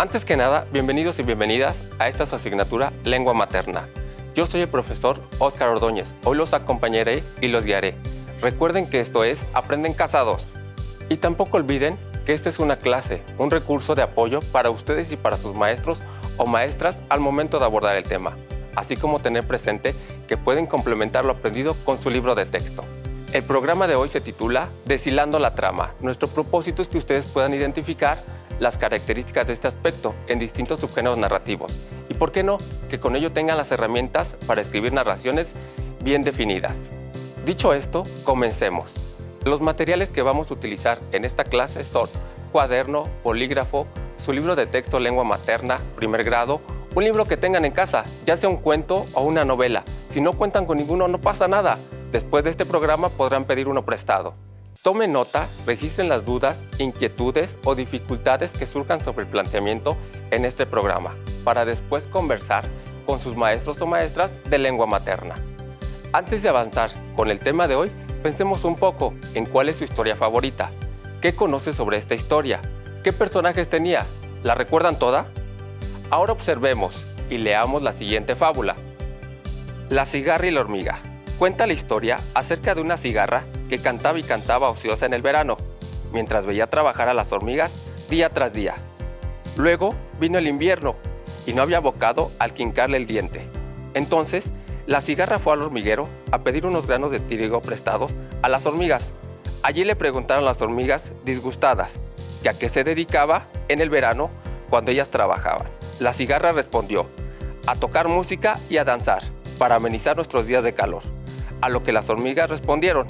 Antes que nada, bienvenidos y bienvenidas a esta su asignatura Lengua Materna. Yo soy el profesor Óscar Ordóñez. Hoy los acompañaré y los guiaré. Recuerden que esto es Aprenden Casados. Y tampoco olviden que esta es una clase, un recurso de apoyo para ustedes y para sus maestros o maestras al momento de abordar el tema, así como tener presente que pueden complementar lo aprendido con su libro de texto. El programa de hoy se titula Deshilando la trama. Nuestro propósito es que ustedes puedan identificar las características de este aspecto en distintos subgéneros narrativos y, ¿por qué no?, que con ello tengan las herramientas para escribir narraciones bien definidas. Dicho esto, comencemos. Los materiales que vamos a utilizar en esta clase son cuaderno, bolígrafo, su libro de texto Lengua Materna, primer grado, un libro que tengan en casa, ya sea un cuento o una novela. Si no cuentan con ninguno, no pasa nada. Después de este programa podrán pedir uno prestado. Tomen nota, registren las dudas, inquietudes o dificultades que surjan sobre el planteamiento en este programa, para después conversar con sus maestros o maestras de lengua materna. Antes de avanzar con el tema de hoy, pensemos un poco en cuál es su historia favorita. ¿Qué conoce sobre esta historia? ¿Qué personajes tenía? ¿La recuerdan toda? Ahora observemos y leamos la siguiente fábula. La cigarra y la hormiga. Cuenta la historia acerca de una cigarra que cantaba y cantaba ociosa en el verano, mientras veía trabajar a las hormigas día tras día. Luego vino el invierno y no había bocado al que hincarle el diente. Entonces, la cigarra fue al hormiguero a pedir unos granos de trigo prestados a las hormigas. Allí le preguntaron las hormigas, disgustadas, que a qué se dedicaba en el verano cuando ellas trabajaban. La cigarra respondió, a tocar música y a danzar, para amenizar nuestros días de calor. A lo que las hormigas respondieron,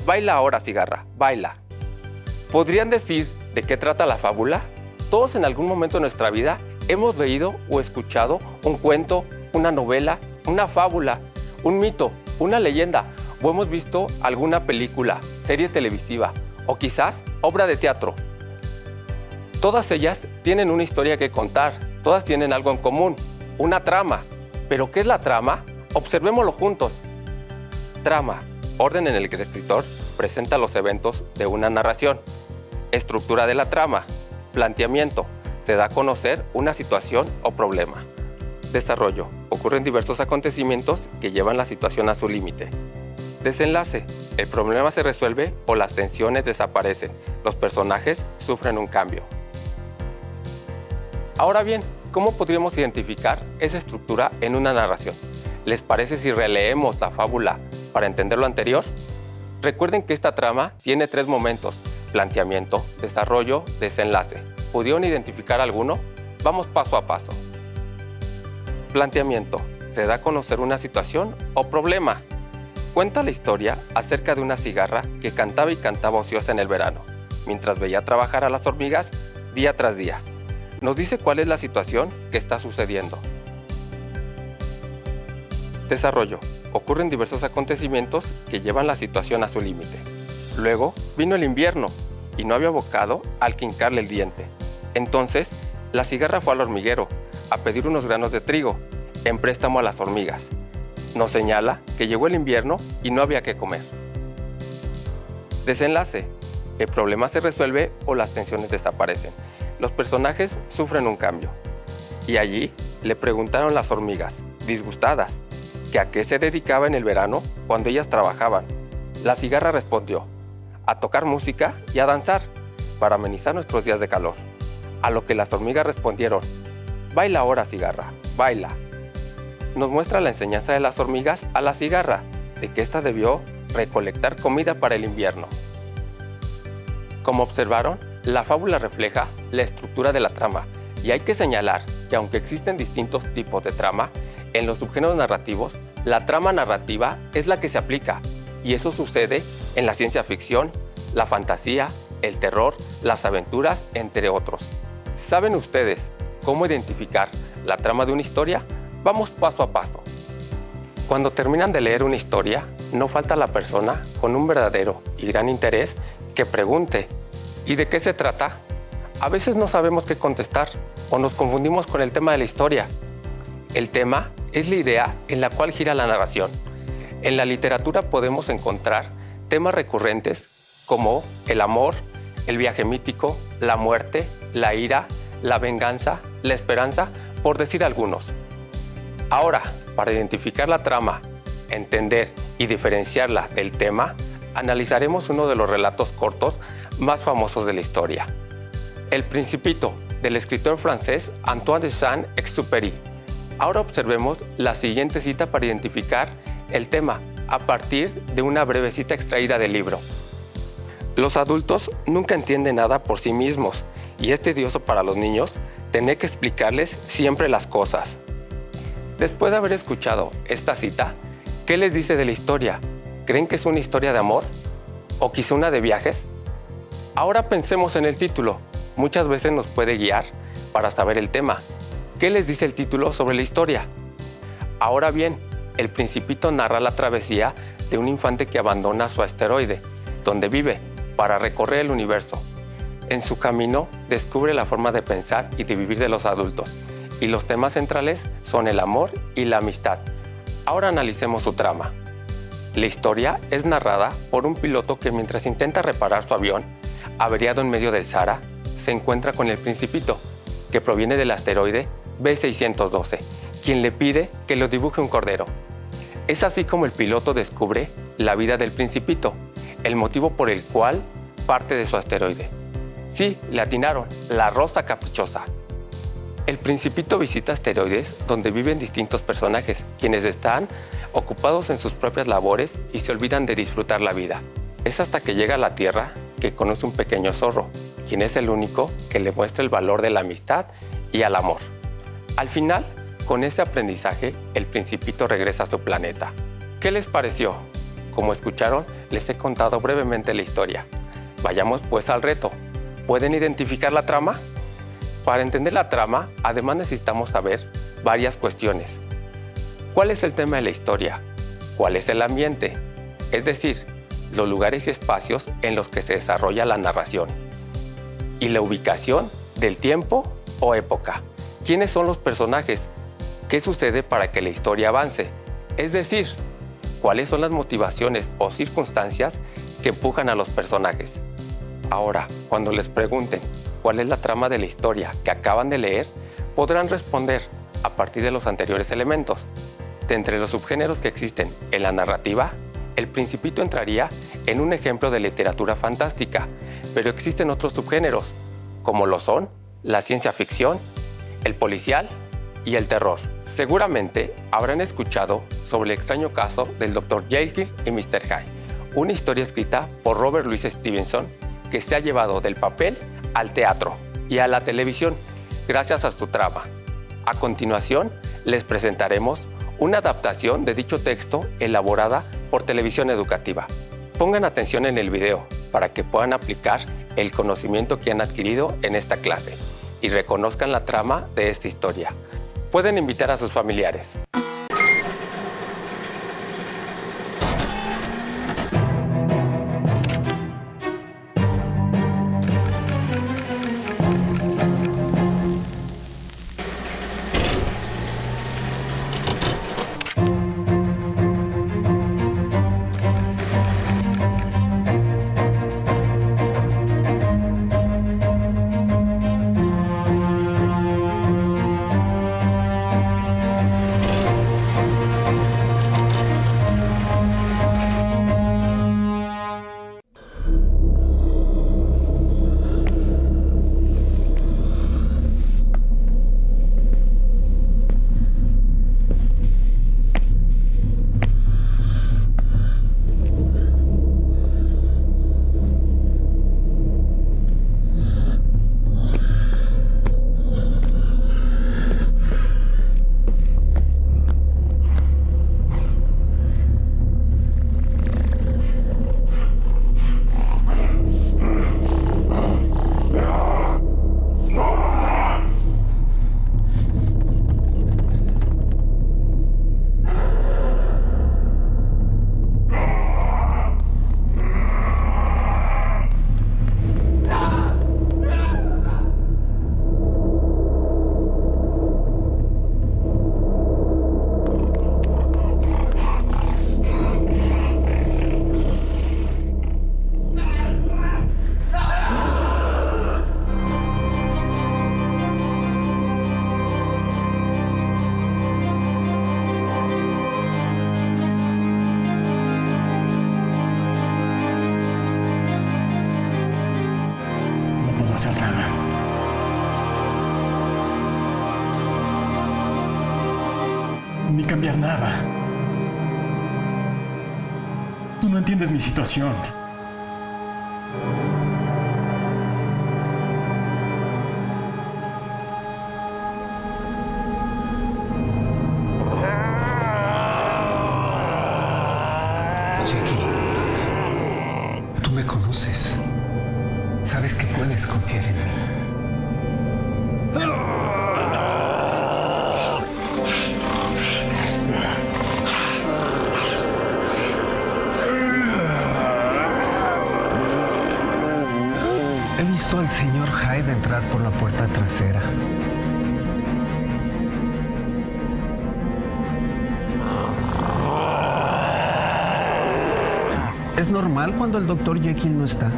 baila ahora, cigarra, baila. ¿Podrían decir de qué trata la fábula? Todos en algún momento de nuestra vida hemos leído o escuchado un cuento, una novela, una fábula, un mito, una leyenda, o hemos visto alguna película, serie televisiva o quizás obra de teatro. Todas ellas tienen una historia que contar, todas tienen algo en común, una trama. ¿Pero qué es la trama? Observémoslo juntos. Trama, orden en el que el escritor presenta los eventos de una narración. Estructura de la trama, planteamiento, se da a conocer una situación o problema. Desarrollo, ocurren diversos acontecimientos que llevan la situación a su límite. Desenlace, el problema se resuelve o las tensiones desaparecen, los personajes sufren un cambio. Ahora bien, ¿cómo podríamos identificar esa estructura en una narración? ¿Les parece si releemos la fábula para entender lo anterior? Recuerden que esta trama tiene 3 momentos: planteamiento, desarrollo, desenlace. ¿Pudieron identificar alguno? Vamos paso a paso. Planteamiento. Se da a conocer una situación o problema. Cuenta la historia acerca de una cigarra que cantaba y cantaba ociosa en el verano, mientras veía trabajar a las hormigas día tras día. Nos dice cuál es la situación que está sucediendo. Desarrollo. Ocurren diversos acontecimientos que llevan la situación a su límite. Luego vino el invierno y no había bocado al que hincarle el diente. Entonces, la cigarra fue al hormiguero a pedir unos granos de trigo en préstamo a las hormigas. Nos señala que llegó el invierno y no había que comer. Desenlace. El problema se resuelve o las tensiones desaparecen. Los personajes sufren un cambio. Y allí le preguntaron las hormigas, disgustadas, que a qué se dedicaba en el verano cuando ellas trabajaban. La cigarra respondió, a tocar música y a danzar, para amenizar nuestros días de calor. A lo que las hormigas respondieron, baila ahora, cigarra, baila. Nos muestra la enseñanza de las hormigas a la cigarra, de que ésta debió recolectar comida para el invierno. Como observaron, la fábula refleja la estructura de la trama, y hay que señalar que aunque existen distintos tipos de trama, en los subgéneros narrativos, la trama narrativa es la que se aplica, y eso sucede en la ciencia ficción, la fantasía, el terror, las aventuras, entre otros. ¿Saben ustedes cómo identificar la trama de una historia? Vamos paso a paso. Cuando terminan de leer una historia, no falta la persona con un verdadero y gran interés que pregunte, ¿y de qué se trata? A veces no sabemos qué contestar o nos confundimos con el tema de la historia. El tema es la idea en la cual gira la narración. En la literatura podemos encontrar temas recurrentes como el amor, el viaje mítico, la muerte, la ira, la venganza, la esperanza, por decir algunos. Ahora, para identificar la trama, entender y diferenciarla del tema, analizaremos uno de los relatos cortos más famosos de la historia. El Principito, del escritor francés Antoine de Saint-Exupéry. Ahora observemos la siguiente cita para identificar el tema a partir de una breve cita extraída del libro. Los adultos nunca entienden nada por sí mismos y es tedioso para los niños tener que explicarles siempre las cosas. Después de haber escuchado esta cita, ¿qué les dice de la historia? ¿Creen que es una historia de amor? ¿O quizá una de viajes? Ahora pensemos en el título. Muchas veces nos puede guiar para saber el tema. ¿Qué les dice el título sobre la historia? Ahora bien, El Principito narra la travesía de un infante que abandona su asteroide, donde vive, para recorrer el universo. En su camino, descubre la forma de pensar y de vivir de los adultos, y los temas centrales son el amor y la amistad. Ahora analicemos su trama. La historia es narrada por un piloto que mientras intenta reparar su avión, averiado en medio del Sahara, se encuentra con el Principito, que proviene del asteroide B612, quien le pide que lo dibuje un cordero. Es así como el piloto descubre la vida del Principito, el motivo por el cual parte de su asteroide. Sí, le atinaron, la rosa caprichosa. El Principito visita asteroides donde viven distintos personajes, quienes están ocupados en sus propias labores y se olvidan de disfrutar la vida. Es hasta que llega a la Tierra que conoce un pequeño zorro, quien es el único que le muestra el valor de la amistad y al amor. Al final, con ese aprendizaje, el Principito regresa a su planeta. ¿Qué les pareció? Como escucharon, les he contado brevemente la historia. Vayamos pues al reto. ¿Pueden identificar la trama? Para entender la trama, además necesitamos saber varias cuestiones. ¿Cuál es el tema de la historia? ¿Cuál es el ambiente? Es decir, los lugares y espacios en los que se desarrolla la narración. Y la ubicación del tiempo o época. ¿Quiénes son los personajes? ¿Qué sucede para que la historia avance? Es decir, ¿cuáles son las motivaciones o circunstancias que empujan a los personajes? Ahora, cuando les pregunten cuál es la trama de la historia que acaban de leer, podrán responder a partir de los anteriores elementos. De entre los subgéneros que existen en la narrativa, El Principito entraría en un ejemplo de literatura fantástica, pero existen otros subgéneros, como lo son la ciencia ficción, el policial y el terror. Seguramente habrán escuchado sobre el extraño caso del Dr. Jekyll y Mr. Hyde, una historia escrita por Robert Louis Stevenson que se ha llevado del papel al teatro y a la televisión gracias a su trama. A continuación, les presentaremos una adaptación de dicho texto elaborada por Televisión Educativa. Pongan atención en el video para que puedan aplicar el conocimiento que han adquirido en esta clase y reconozcan la trama de esta historia. Pueden invitar a sus familiares. cambiar nada. Tú no entiendes mi situación. Jekyll, tú me conoces. Sabes que puedes confiar en mí. He visto al señor Hyde entrar por la puerta trasera. ¿Es normal cuando el Dr. Jekyll no está?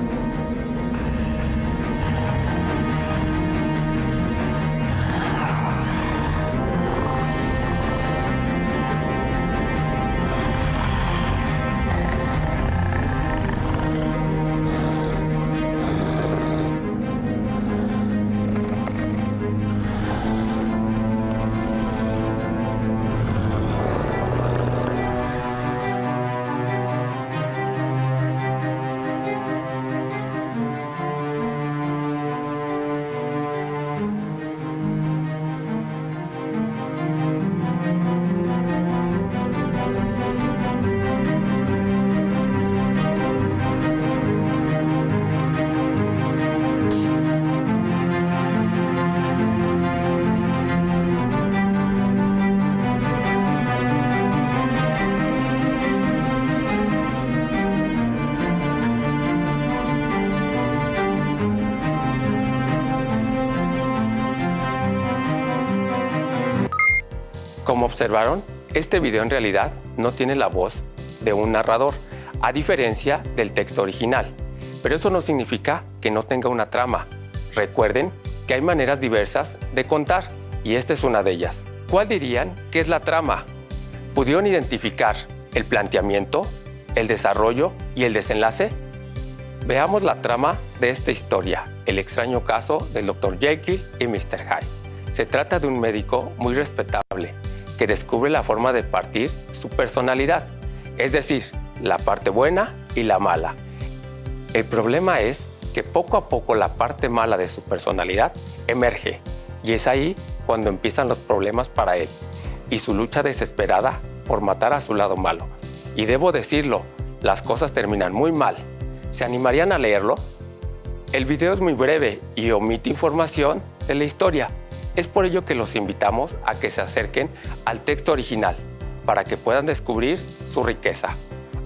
Como observaron, este video en realidad no tiene la voz de un narrador, a diferencia del texto original. Pero eso no significa que no tenga una trama. Recuerden que hay maneras diversas de contar, y esta es una de ellas. ¿Cuál dirían que es la trama? ¿Pudieron identificar el planteamiento, el desarrollo y el desenlace? Veamos la trama de esta historia, el extraño caso del Dr. Jekyll y Mr. Hyde. Se trata de un médico muy respetable que descubre la forma de partir su personalidad, es decir, la parte buena y la mala. El problema es que poco a poco la parte mala de su personalidad emerge, y es ahí cuando empiezan los problemas para él y su lucha desesperada por matar a su lado malo. Y debo decirlo, las cosas terminan muy mal. ¿Se animarían a leerlo? El video es muy breve y omite información de la historia. Es por ello que los invitamos a que se acerquen al texto original para que puedan descubrir su riqueza.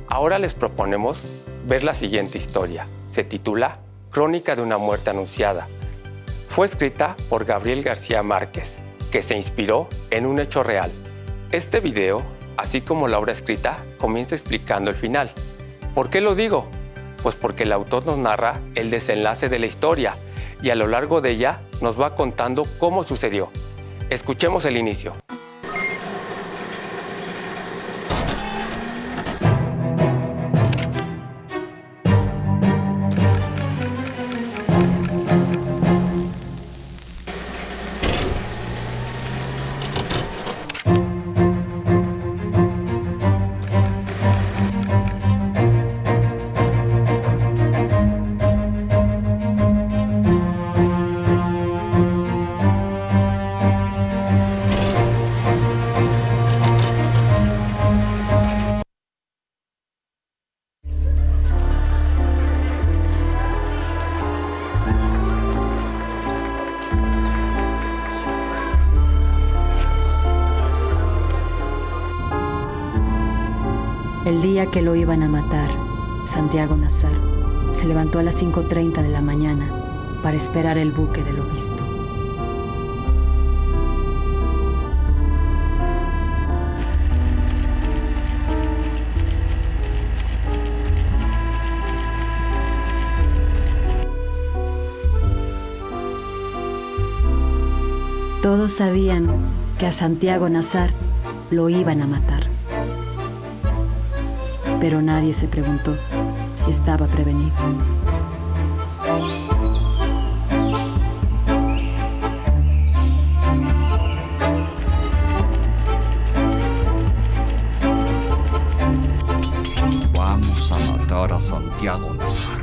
Ahora les proponemos ver la siguiente historia. Se titula Crónica de una muerte anunciada. Fue escrita por Gabriel García Márquez, que se inspiró en un hecho real. Este video, así como la obra escrita, comienza explicando el final. ¿Por qué lo digo? Pues porque el autor nos narra el desenlace de la historia y a lo largo de ella nos va contando cómo sucedió. Escuchemos el inicio. El día que lo iban a matar, Santiago Nazar se levantó a las 5:30 de la mañana para esperar el buque del obispo. Todos sabían que a Santiago Nazar lo iban a matar. Pero nadie se preguntó si estaba prevenido. matar a Santiago Nazar.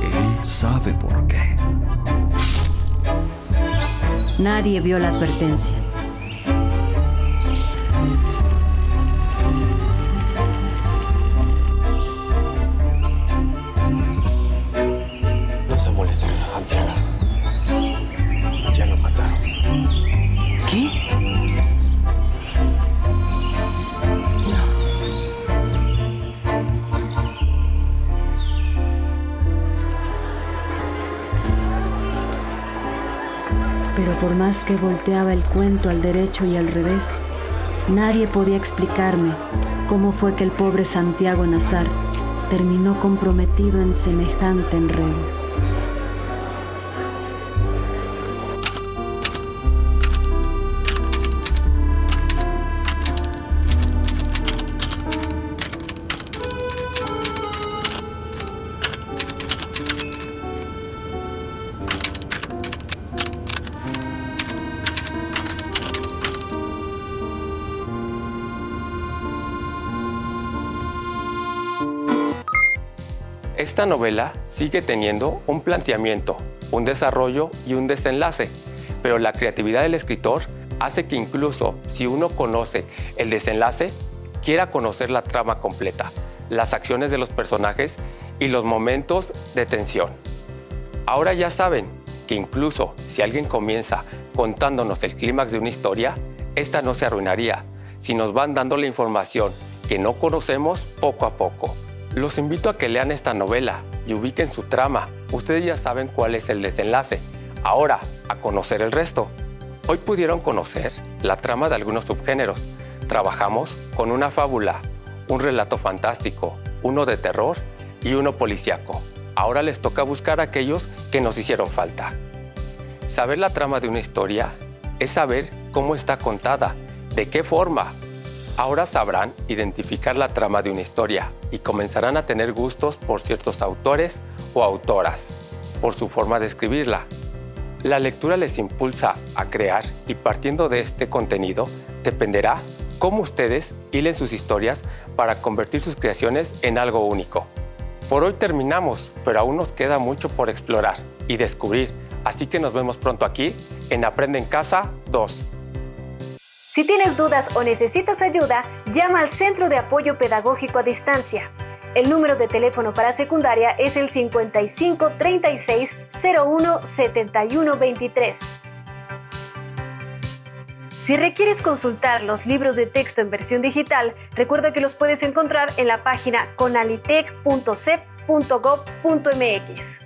Él sabe por qué. Nadie vio la advertencia. No se molestes a Santiago. Ya lo mataron. ¿Qué? Pero por más que volteaba el cuento al derecho y al revés, nadie podía explicarme cómo fue que el pobre Santiago Nazar terminó comprometido en semejante enredo. Esta novela sigue teniendo un planteamiento, un desarrollo y un desenlace, pero la creatividad del escritor hace que incluso si uno conoce el desenlace, quiera conocer la trama completa, las acciones de los personajes y los momentos de tensión. Ahora ya saben que incluso si alguien comienza contándonos el clímax de una historia, esta no se arruinaría si nos van dando la información que no conocemos poco a poco. Los invito a que lean esta novela y ubiquen su trama. Ustedes ya saben cuál es el desenlace. Ahora, a conocer el resto. Hoy pudieron conocer la trama de algunos subgéneros. Trabajamos con una fábula, un relato fantástico, uno de terror y uno policíaco. Ahora les toca buscar aquellos que nos hicieron falta. Saber la trama de una historia es saber cómo está contada, de qué forma. Ahora sabrán identificar la trama de una historia y comenzarán a tener gustos por ciertos autores o autoras, por su forma de escribirla. La lectura les impulsa a crear y partiendo de este contenido dependerá cómo ustedes hilen sus historias para convertir sus creaciones en algo único. Por hoy terminamos, pero aún nos queda mucho por explorar y descubrir, así que nos vemos pronto aquí en Aprende en Casa 2. Si tienes dudas o necesitas ayuda, llama al Centro de Apoyo Pedagógico a Distancia. El número de teléfono para secundaria es el 55 36 01 71 23. Si requieres consultar los libros de texto en versión digital, recuerda que los puedes encontrar en la página conalitec.cep.gov.mx.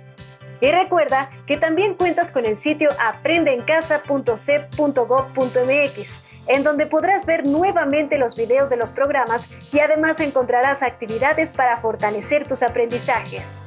Y recuerda que también cuentas con el sitio aprendeencasa.cep.gov.mx, en donde podrás ver nuevamente los videos de los programas y además encontrarás actividades para fortalecer tus aprendizajes.